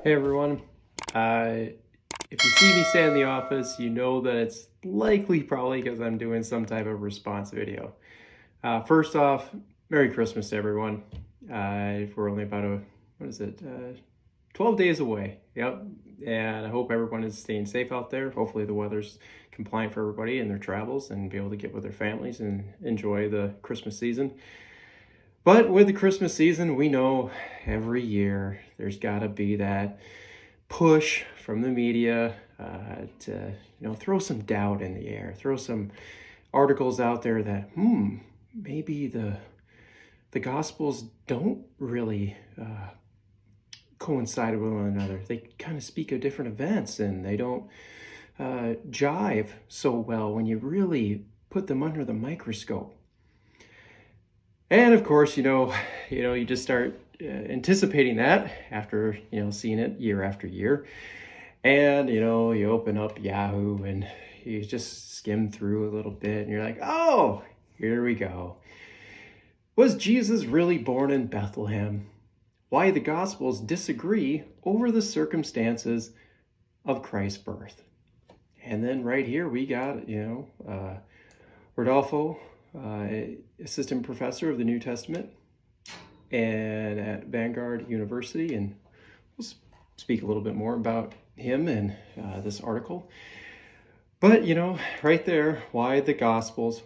Hey everyone, if you see me stand in the office, you know that it's probably because I'm doing some type of response video. First off, Merry Christmas to everyone. We're only about 12 days away. Yep, and I hope everyone is staying safe out there. Hopefully the weather's compliant for everybody in their travels and be able to get with their families and enjoy the Christmas season. But with the Christmas season, we know every year there's got to be that push from the media to throw some doubt in the air, throw some articles out there that maybe the Gospels don't really coincide with one another. They kind of speak of different events, and they don't jive so well when you really put them under the microscope. And of course, you just start anticipating that after, seeing it year after year. And, you open up Yahoo and you just skim through a little bit and you're like, oh, here we go. Was Jesus really born in Bethlehem? Why the Gospels disagree over the circumstances of Christ's birth. And then right here we got, Rodolfo, assistant professor of the New Testament and at Vanguard University, and we'll speak a little bit more about him and this article. But right there, why the Gospels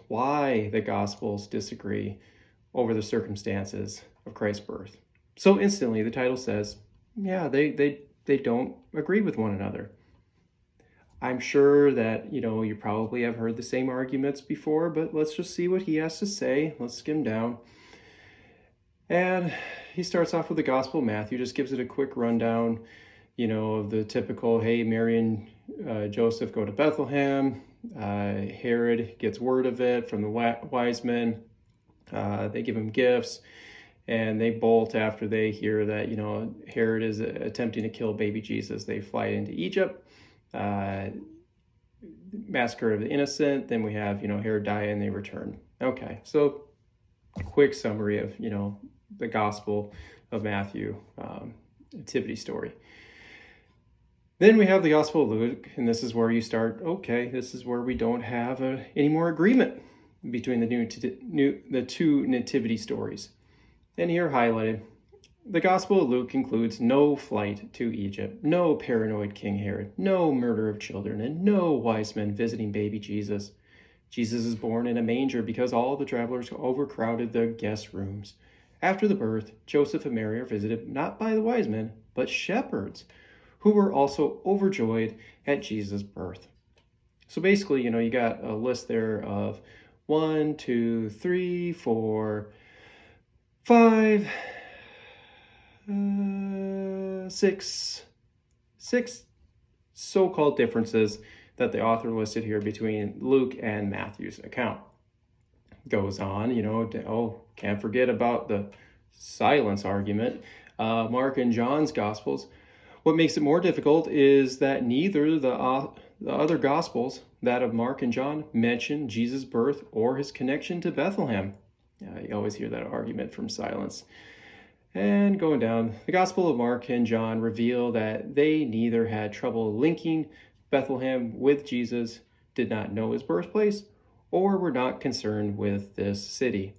disagree over the circumstances of Christ's birth. So instantly the title says, yeah, they don't agree with one another. I'm sure that, you probably have heard the same arguments before, but let's just see what he has to say. Let's skim down. And he starts off with the Gospel of Matthew, just gives it a quick rundown, of the typical, hey, Mary and Joseph go to Bethlehem. Herod gets word of it from the wise men. They give him gifts, and they bolt after they hear that, Herod is attempting to kill baby Jesus. They fly into Egypt. Massacre of the innocent. Then we have, Herod die and they return. Okay, so a quick summary of, the Gospel of Matthew nativity story. Then we have the Gospel of Luke, and this is where you start, okay, this is where we don't have any more agreement between the two nativity stories. And here highlighted, the Gospel of Luke includes no flight to Egypt, no paranoid King Herod, no murder of children, and no wise men visiting baby Jesus. Jesus is born in a manger because all the travelers overcrowded the guest rooms. After the birth, Joseph and Mary are visited not by the wise men, but shepherds, who were also overjoyed at Jesus' birth. So basically, you got a list there of 1, 2, 3, 4, 5, 6 so-called differences that the author listed here between Luke and Matthew's account. Goes on, can't forget about the silence argument. Mark and John's Gospels. What makes it more difficult is that neither the other Gospels, that of Mark and John, mention Jesus' birth or his connection to Bethlehem. You always hear that argument from silence. And going down, the Gospel of Mark and John reveal that they neither had trouble linking Bethlehem with Jesus, did not know his birthplace, or were not concerned with this city.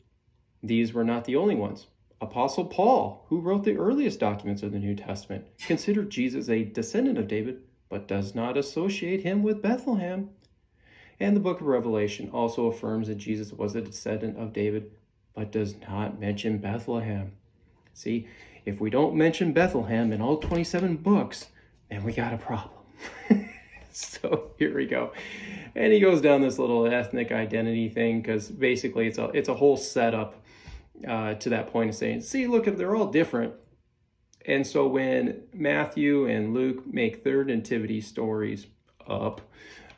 These were not the only ones. Apostle Paul, who wrote the earliest documents of the New Testament, considered Jesus a descendant of David, but does not associate him with Bethlehem. And the book of Revelation also affirms that Jesus was a descendant of David, but does not mention Bethlehem. See, if we don't mention Bethlehem in all 27 books, then we got a problem. So here we go. And he goes down this little ethnic identity thing, because basically it's a whole setup to that point of saying, see, look, they're all different. And so when Matthew and Luke make their nativity stories up,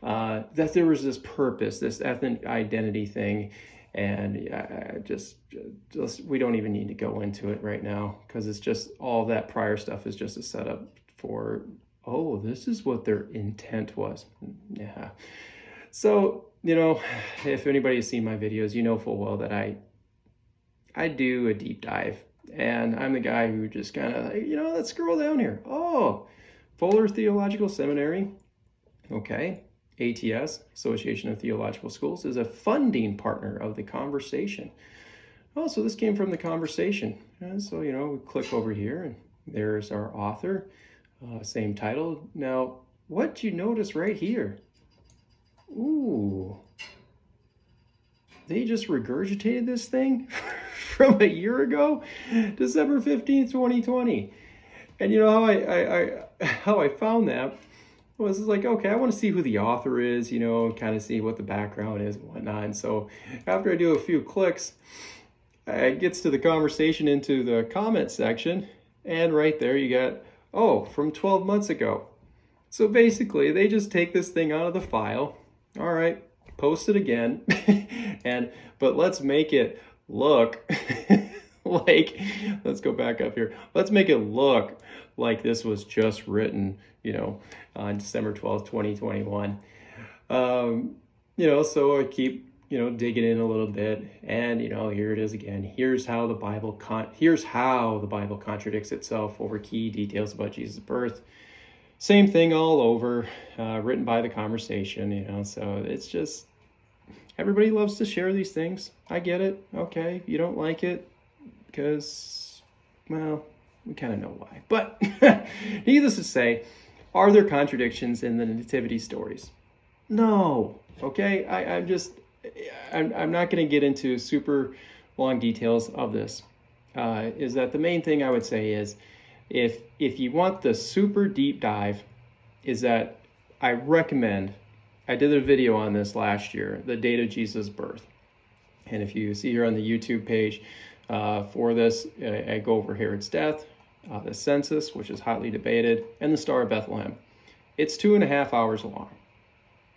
that there was this purpose, this ethnic identity thing. And just we don't even need to go into it right now, because it's just all that prior stuff is just a setup for, oh, this is what their intent was. Yeah. So, if anybody has seen my videos, you know full well that I I do a deep dive. And I'm the guy who just kind of, let's scroll down here. Oh, Fuller Theological Seminary. Okay. ATS, Association of Theological Schools, is a funding partner of the conversation. Oh, so this came from the conversation. And so, we click over here and there's our author, same title. Now, what you notice right here? Ooh, they just regurgitated this thing from a year ago, December 15th, 2020. And how I found that was like, okay, I want to see who the author is, kind of see what the background is and whatnot. And so after I do a few clicks, it gets to the conversation into the comment section. And right there you got, from 12 months ago. So basically they just take this thing out of the file. All right, post it again. But let's make it look like, let's go back up here. Let's make it look like this was just written, on December 12th, 2021. So I keep, digging in a little bit, and, here it is again. Here's how the Bible contradicts itself over key details about Jesus' birth. Same thing all over, written by the conversation, so it's just, everybody loves to share these things. I get it. Okay. You don't like it because, well, we kind of know why. But needless to say, are there contradictions in the nativity stories? No. Okay. I'm not going to get into super long details of this. Is that the main thing I would say is, if you want the super deep dive, is that I recommend, I did a video on this last year, the date of Jesus' birth. And if you see here on the YouTube page for this, I go over Herod's death, the census, which is hotly debated, and the Star of Bethlehem. It's 2.5 hours long.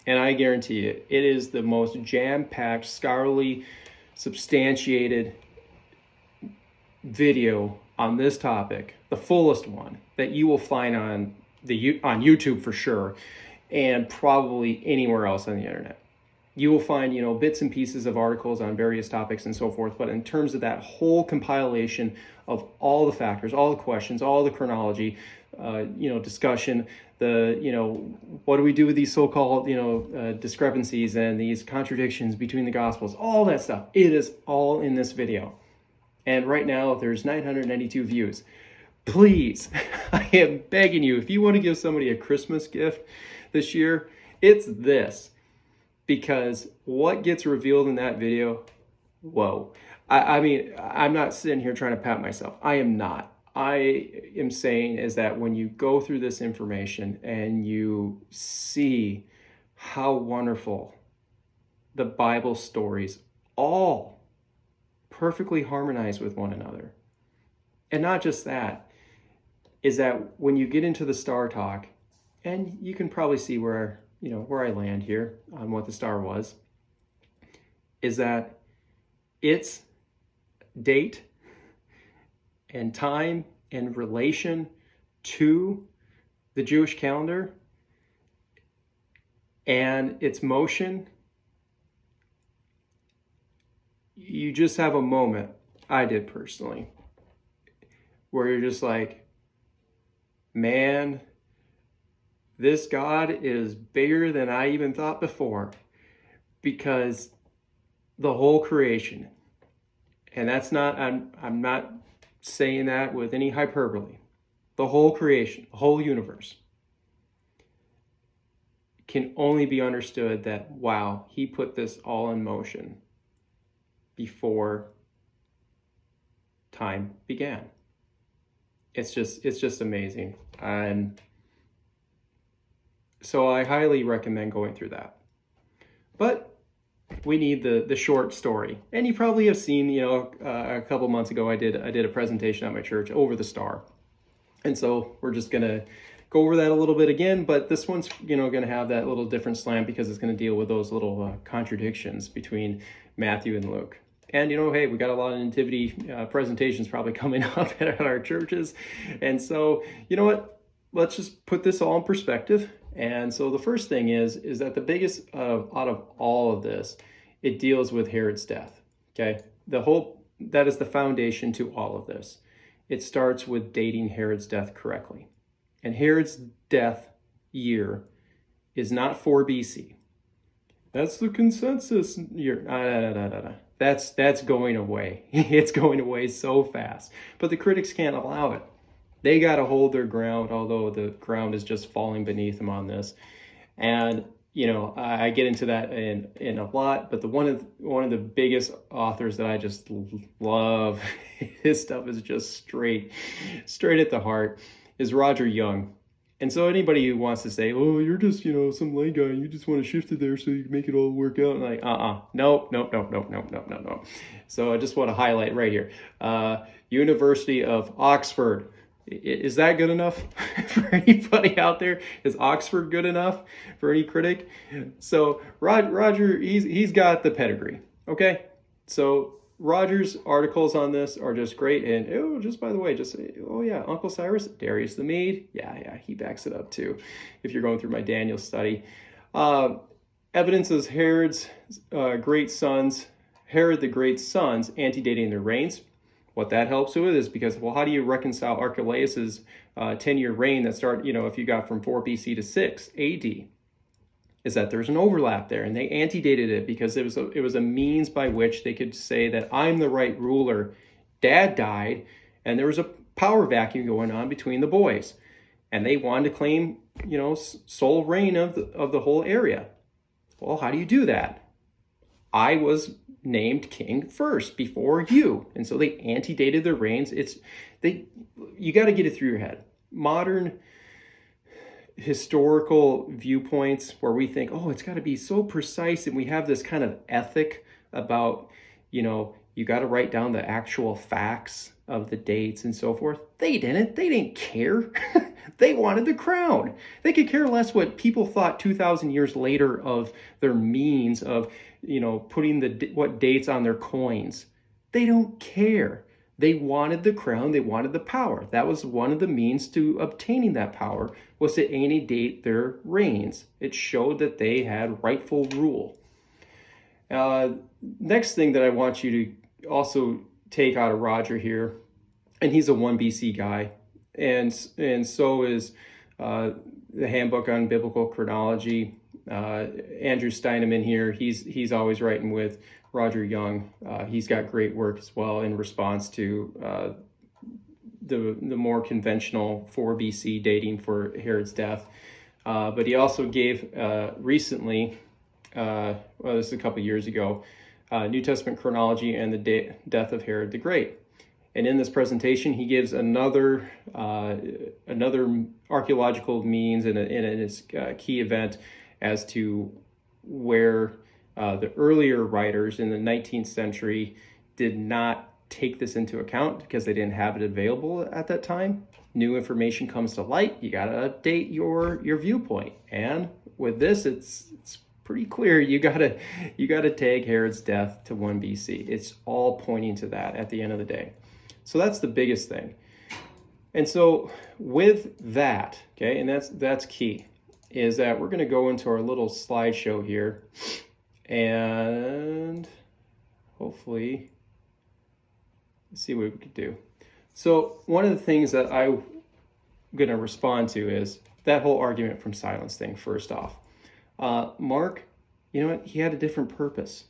And I guarantee you, it is the most jam-packed, scholarly, substantiated video on this topic, the fullest one that you will find on YouTube for sure, and probably anywhere else on the internet. You will find, bits and pieces of articles on various topics and so forth, but in terms of that whole compilation of all the factors, all the questions, all the chronology, discussion, what do we do with these so-called, discrepancies and these contradictions between the Gospels, all that stuff, it is all in this video. And right now there's 992 views. Please, I am begging you, if you want to give somebody a Christmas gift this year, it's this. Because what gets revealed in that video, whoa. I mean, I'm not sitting here trying to pat myself. I am not. I am saying is that when you go through this information and you see how wonderful the Bible stories all perfectly harmonize with one another. And not just that, is that when you get into the star talk, and you can probably see where I land here on what the star was, is that its date and time and relation to the Jewish calendar and its motion, you just have a moment, I did personally, where you're just like, man, this God is bigger than I even thought before, because the whole creation, and that's not, I'm not saying that with any hyperbole, the whole creation, the whole universe can only be understood that, wow, he put this all in motion before time began. It's just amazing. And so I highly recommend going through that. But we need the short story. And you probably have seen, a couple months ago, I did a presentation at my church over the star. And so we're just going to go over that a little bit again, but this one's, going to have that little different slant because it's going to deal with those little contradictions between Matthew and Luke. And, hey, we got a lot of nativity presentations probably coming up at our churches. And so, you know what? Let's just put this all in perspective. And so the first thing is that the biggest out of all of this, it deals with Herod's death. Okay. The whole that is the foundation to all of this. It starts with dating Herod's death correctly. And Herod's death year is not 4 BC. That's the consensus year. That's going away. It's going away so fast. But the critics can't allow it. They got to hold their ground, although the ground is just falling beneath them on this. And I get into that in a lot, but one of the biggest authors that I just love, his stuff is just straight at the heart, is Roger Young. And so anybody who wants to say, oh, you're just, some lay guy, and you just want to shift it there so you can make it all work out, and like, nope. So I just want to highlight right here, University of Oxford. Is that good enough for anybody out there? Is Oxford good enough for any critic? So Roger, he's got the pedigree. Okay, so Roger's articles on this are just great. And just by the way, Uncle Cyrus, Darius the Mede, yeah, he backs it up too. If you're going through my Daniel study, evidence is Herod's great sons, Herod the Great's sons, antedating their reigns. What that helps with is because, how do you reconcile Archelaus's 10-year reign that start, if you got from 4 BC to 6 AD, is that there's an overlap there, and they antedated it because it was a means by which they could say that I'm the right ruler. Dad died, and there was a power vacuum going on between the boys, and they wanted to claim, sole reign of the whole area. Well, how do you do that? I was named king first before you. And so they antedated their reigns. You got to get it through your head. Modern historical viewpoints where we think, it's got to be so precise, and we have this kind of ethic about, you got to write down the actual facts of the dates and so forth. They didn't care. They wanted the crown. They could care less what people thought 2,000 years later of their means of, putting what dates on their coins. They don't care. They wanted the crown. They wanted the power. That was one of the means to obtaining that power, was to antedate their reigns. It showed that they had rightful rule. Next thing that I want you to also take out of Roger here, and he's a 1 BC guy, and so is the Handbook on Biblical Chronology. Andrew Steineman here, he's always writing with Roger Young. He's got great work as well in response to the more conventional 4 BC dating for Herod's death. But he also gave recently, this is a couple years ago, New Testament chronology and the death of Herod the Great. And in this presentation, he gives another archaeological means and his key event as to where the earlier writers in the 19th century did not take this into account because they didn't have it available at that time. New information comes to light. You got to update your viewpoint. And with this, it's pretty clear you got to tag Herod's death to 1 BC. It's all pointing to that at the end of the day. So that's the biggest thing. And so with that, okay, and that's key, is that we're going to go into our little slideshow here and hopefully see what we can do. So one of the things that I'm going to respond to is that whole argument from silence thing, first off. Mark, you know what? He had a different purpose.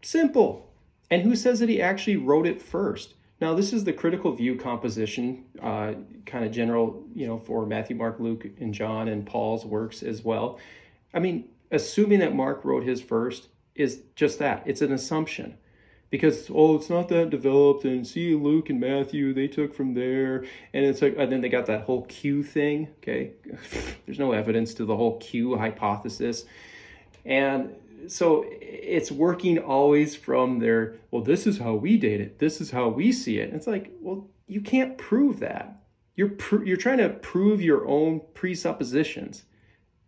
Simple. And who says that he actually wrote it first? Now, this is the critical view composition, kind of general, for Matthew, Mark, Luke, and John, and Paul's works as well. I mean, assuming that Mark wrote his first is just that. It's an assumption. Because, it's not that developed, and see, Luke and Matthew, they took from there, and it's like, and then they got that whole Q thing, okay? There's no evidence to the whole Q hypothesis. And so it's working always from their, this is how we date it. This is how we see it. And it's like, you can't prove that. You're trying to prove your own presuppositions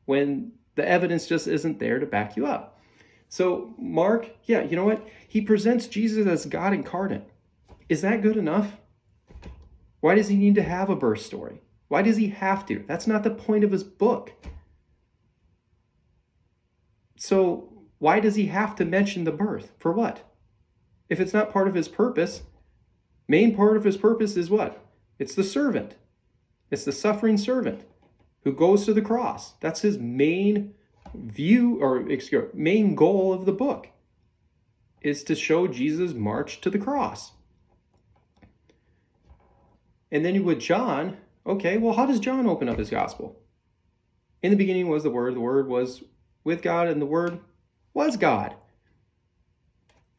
when the evidence just isn't there to back you up. So Mark, you know what? He presents Jesus as God incarnate. Is that good enough? Why does he need to have a birth story? Why does he have to? That's not the point of his book. So why does he have to mention the birth? For what? if it's not part of his purpose, main part of his purpose is what? It's the servant. It's the suffering servant who goes to the cross. That's his main main goal of the book, is to show Jesus' march to the cross. And then with John, okay, well, how does John open up his gospel? In the beginning was the Word was with God, and the Word was God.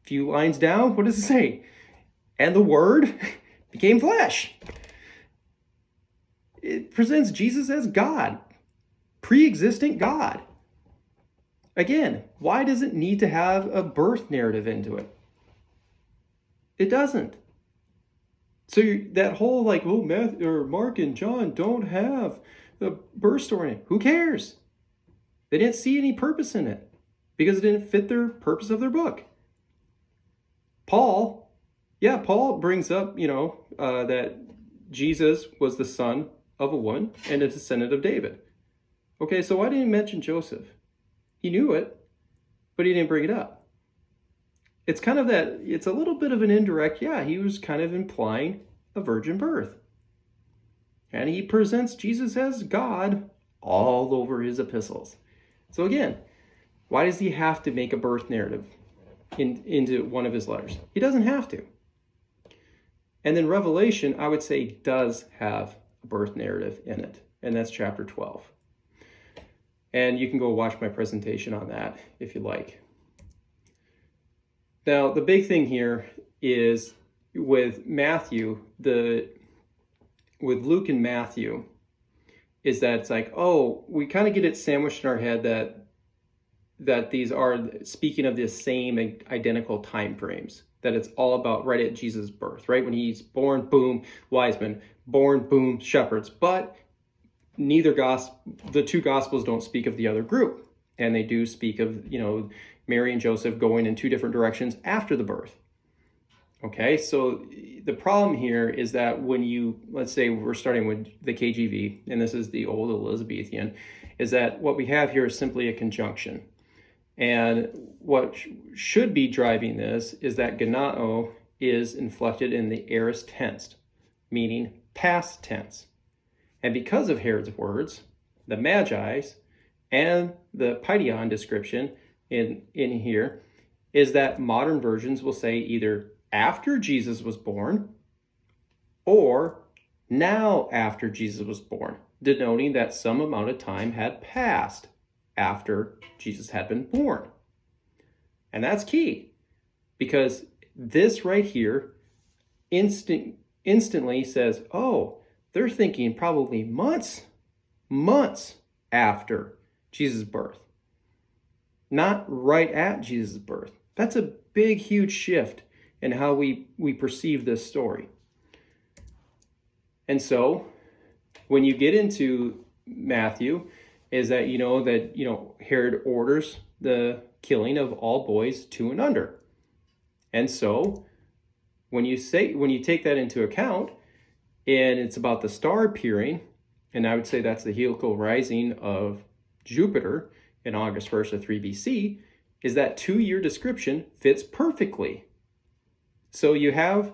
A few lines down, what does it say? And the Word became flesh. It presents Jesus as God, pre-existent God. Again, why does it need to have a birth narrative into it? It doesn't. So that whole Mark and John don't have a birth story in it. Who cares? They didn't see any purpose in it because it didn't fit their purpose of their book. Paul brings up, that Jesus was the son of a woman and a descendant of David. Okay, so why didn't he mention Joseph? He knew it, but he didn't bring it up. It's kind of that, it's a little bit of an indirect, he was kind of implying a virgin birth. And he presents Jesus as God all over his epistles. So again, why does he have to make a birth narrative into one of his letters? He doesn't have to. And then Revelation, I would say, does have a birth narrative in it. And that's chapter 12. And you can go watch my presentation on that if you like. Now, the big thing here is with Matthew, with Luke and Matthew, is that it's like, we kind of get it sandwiched in our head that these are speaking of the same identical time frames, that it's all about right at Jesus' birth, right? When he's born, boom, wise men, born, boom, shepherds. But the two gospels don't speak of the other group. And they do speak of, Mary and Joseph going in two different directions after the birth. Okay, so the problem here is that when let's say we're starting with the KJV, and this is the old Elizabethan, is that what we have here is simply a conjunction. And what should be driving this is that genao is inflected in the aorist tense, meaning past tense. And because of Herod's words, the Magi's and the Paideon description in here is that modern versions will say either after Jesus was born or now after Jesus was born, denoting that some amount of time had passed after Jesus had been born. And that's key, because this right here instantly says, they're thinking probably months after Jesus' birth, not right at Jesus' birth. That's a big, huge shift in how we perceive this story. And so when you get into Matthew, is that Herod orders the killing of all boys 2 and under. And so when you take that into account, and it's about the star appearing, and I would say that's the heliacal rising of Jupiter in August 1st of 3 BC, is that 2-year description fits perfectly. So you have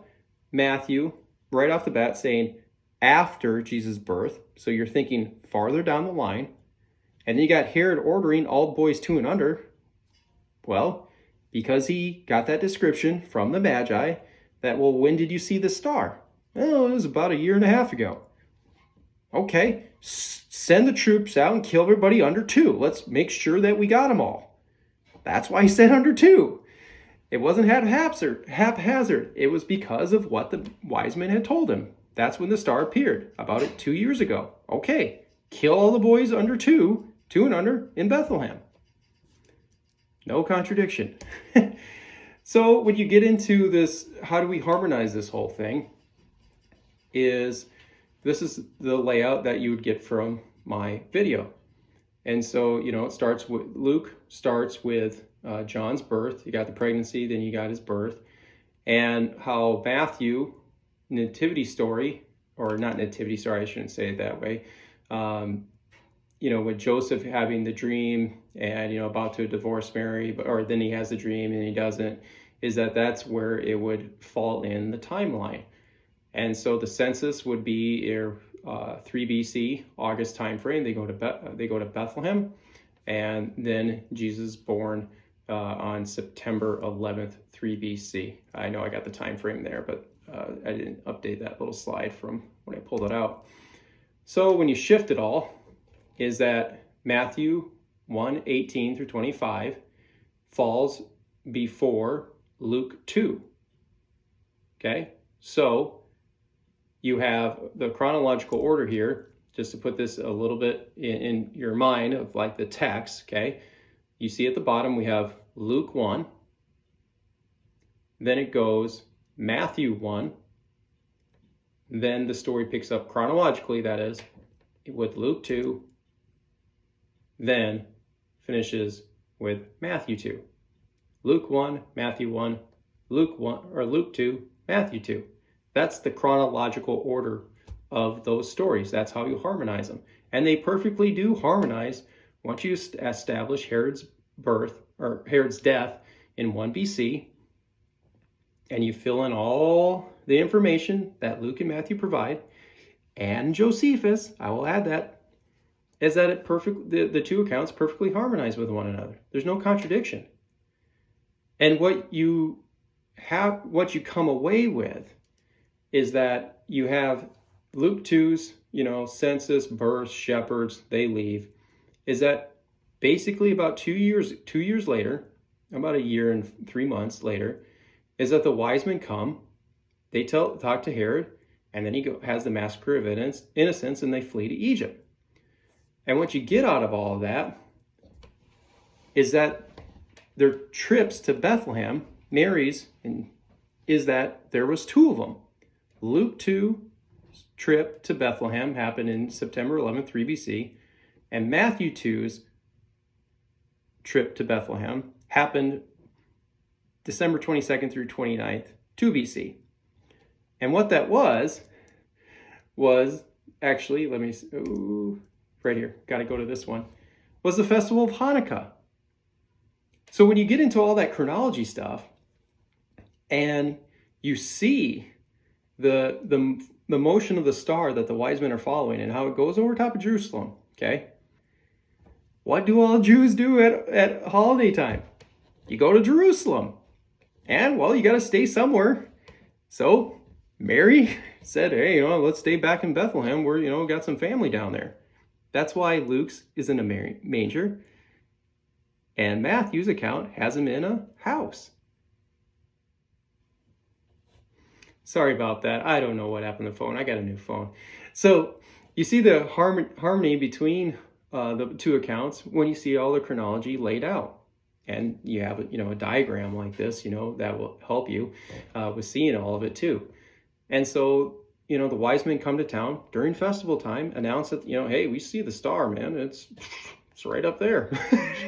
Matthew right off the bat saying after Jesus' birth, so you're thinking farther down the line, and then you got Herod ordering all boys 2 and under. Well, because he got that description from the Magi, when did you see the star? Well, it was about 1.5 years ago. Okay, send the troops out and kill everybody under 2. Let's make sure that we got them all. That's why he said under 2. It wasn't haphazard. It was because of what the wise men had told him. That's when the star appeared, about 2 years ago. Okay, kill all the boys under 2 and under in Bethlehem. No contradiction. So when you get into this, how do we harmonize this whole thing? This is the layout that you would get from my video. And so, it starts with, Luke starts with John's birth. You got the pregnancy, then you got his birth. And how Matthew, nativity story, or not nativity story, I shouldn't say it that way. With Joseph having the dream and, about to divorce Mary, or then he has the dream and he doesn't. is that that's where it would fall in the timeline. And so the census would be 3 BC, August timeframe. They go to Bethlehem, and then Jesus born on September 11th, 3 BC. I know I got the time frame there, but I didn't update that little slide from when I pulled it out. So when you shift it all, is that Matthew 1:18 through 25 falls before Luke 2. Okay, so you have the chronological order here, just to put this a little bit in your mind of like the text, okay? You see at the bottom we have Luke 1, then it goes Matthew 1, then the story picks up chronologically, that is, with Luke 2, then finishes with Matthew 2. Luke 1, Matthew 1, Luke 1, or Luke 2, Matthew 2. That's the chronological order of those stories. That's how you harmonize them. And they perfectly do harmonize once you establish Herod's birth, or Herod's death in 1 BC, and you fill in all the information that Luke and Matthew provide, and Josephus, I will add that, is that the two accounts perfectly harmonize with one another. There's no contradiction. And what you come away with is that you have Luke 2's, census, births, shepherds, they leave, is that basically about 2 years later, about a year and 3 months later, is that the wise men come, they talk to Herod, and then he has the massacre of innocents, and they flee to Egypt. And what you get out of all of that is that their trips to Bethlehem, Mary's, is that there was 2 of them. Luke 2's trip to Bethlehem happened in September 11th, 3 BC, and Matthew 2's trip to Bethlehem happened December 22nd through 29th, 2 BC. And what that was actually, let me, right here, got to go to this one, was the festival of Hanukkah. So when you get into all that chronology stuff and you see the motion of the star that the wise men are following and how it goes over top of Jerusalem, okay? What do all Jews do at holiday time? You go to Jerusalem. And, well, you got to stay somewhere. So Mary said, hey, let's stay back in Bethlehem. We're, got some family down there. That's why Luke's is in a manger. And Matthew's account has him in a house. Sorry about that. I don't know what happened to the phone. I got a new phone. So you see the harmony between the two accounts when you see all the chronology laid out. And you have a diagram like this, that will help you with seeing all of it too. And so, the wise men come to town during festival time, announce that, hey, we see the star, man. It's right up there.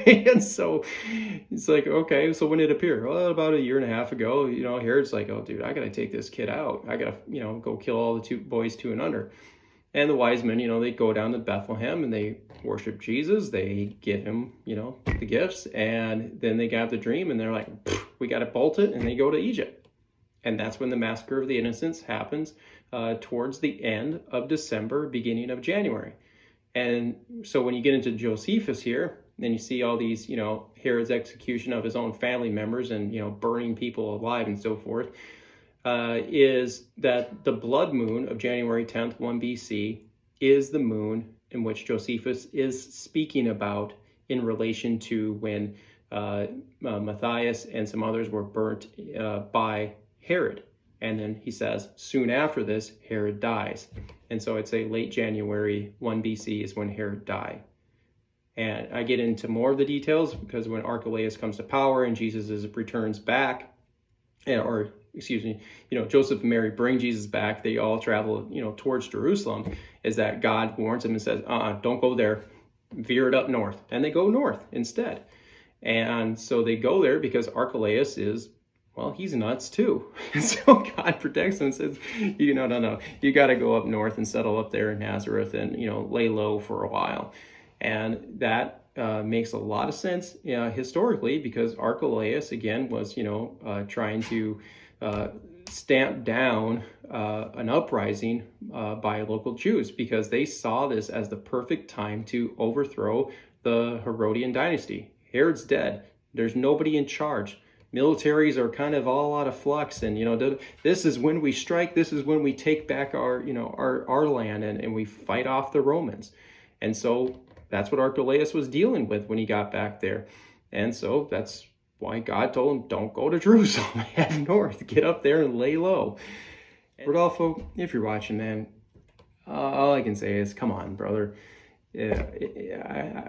And so it's like, okay, so when did it appear? Well, about a year and a half ago, Herod's like, oh, dude, I got to take this kid out. I got to, go kill all the boys 2 and under. And the wise men, they go down to Bethlehem and they worship Jesus. They give him, the gifts. And then they got the dream and they're like, we got to bolt it. And they go to Egypt. And that's when the massacre of the innocents happens towards the end of December, beginning of January. And so when you get into Josephus here, then you see all these, Herod's execution of his own family members and, burning people alive and so forth. Is that the blood moon of January 10th, 1 BC, is the moon in which Josephus is speaking about in relation to when Matthias and some others were burnt by Herod. And then he says, soon after this, Herod dies. And so I'd say late January 1 BC is when Herod died. And I get into more of the details because when Archelaus comes to power and Jesus returns back, Joseph and Mary bring Jesus back. They all travel, towards Jerusalem. Is that God warns them and says, don't go there. Veer it up north. And they go north instead. And so they go there because Archelaus is, he's nuts too. And so God protects them and says, no. You got to go up north and settle up there in Nazareth and, lay low for a while. And that makes a lot of sense historically, because Archelaus, again, was, trying to stamp down an uprising by local Jews, because they saw this as the perfect time to overthrow the Herodian dynasty. Herod's dead. There's nobody in charge. Militaries are kind of all out of flux, and this is when we strike. This is when we take back our land, and we fight off the Romans. And so that's what Archelaus was dealing with when he got back there. And so that's why God told him, don't go to Jerusalem, head north, get up there and lay low. Rodolfo, if you're watching, man, all I can say is, come on, brother. I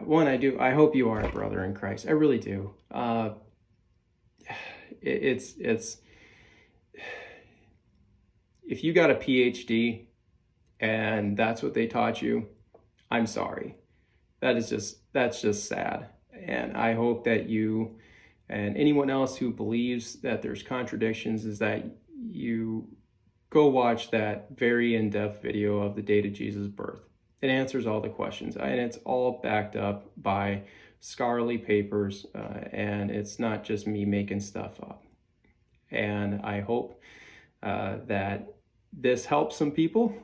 hope you are a brother in Christ. I really do. It's if you got a PhD and that's what they taught you, I'm sorry. That's just sad. And I hope that you and anyone else who believes that there's contradictions, is that you go watch that very in-depth video of the date of Jesus' birth. It answers all the questions, and it's all backed up by scholarly papers, and it's not just me making stuff up. And I hope that this helps some people,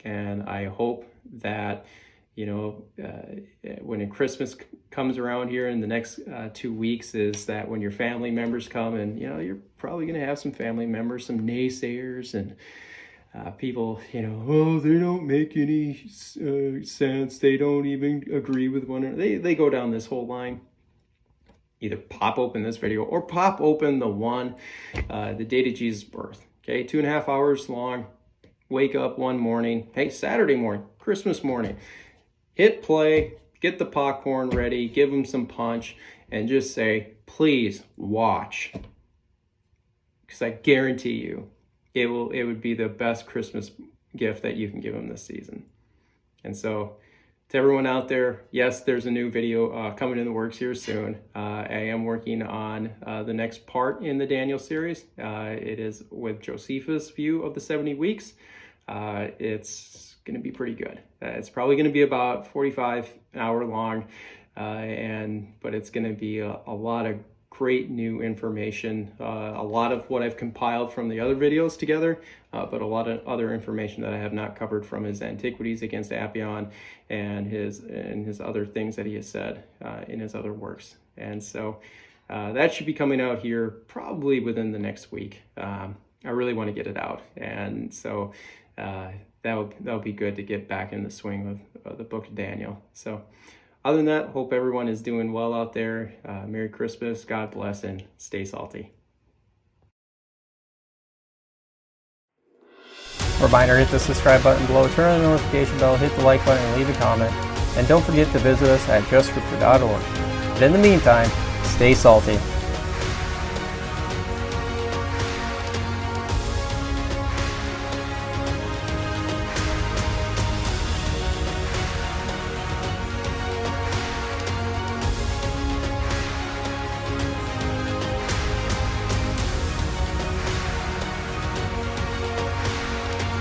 and I hope that when Christmas comes around here in the next 2 weeks, is that when your family members come, and you're probably going to have some family members, some naysayers, and people, oh, they don't make any sense. They don't even agree with one another. They go down this whole line. Either pop open this video or pop open the one, the date of Jesus' birth. Okay, 2.5 hours long. Wake up one morning. Hey, Saturday morning, Christmas morning. Hit play, get the popcorn ready, give them some punch, and just say, please watch. Because I guarantee you, it would be the best Christmas gift that you can give them this season. And so, to everyone out there, yes, there's a new video coming in the works here soon. I am working on the next part in the Daniel series. It is with Josephus' view of the 70 weeks. It's going to be pretty good. It's probably going to be about 45 an hour long, but it's going to be a lot of great new information, a lot of what I've compiled from the other videos together, but a lot of other information that I have not covered from his Antiquities against Apion and his other things that he has said in his other works. And so that should be coming out here probably within the next week. I really want to get it out, and so that'll be good to get back in the swing of the book of Daniel. So other than that, hope everyone is doing well out there. Merry Christmas, God bless, and stay salty. Reminder, hit the subscribe button below, turn on the notification bell, hit the like button, and leave a comment. And don't forget to visit us at justscripture.org. But in the meantime, stay salty.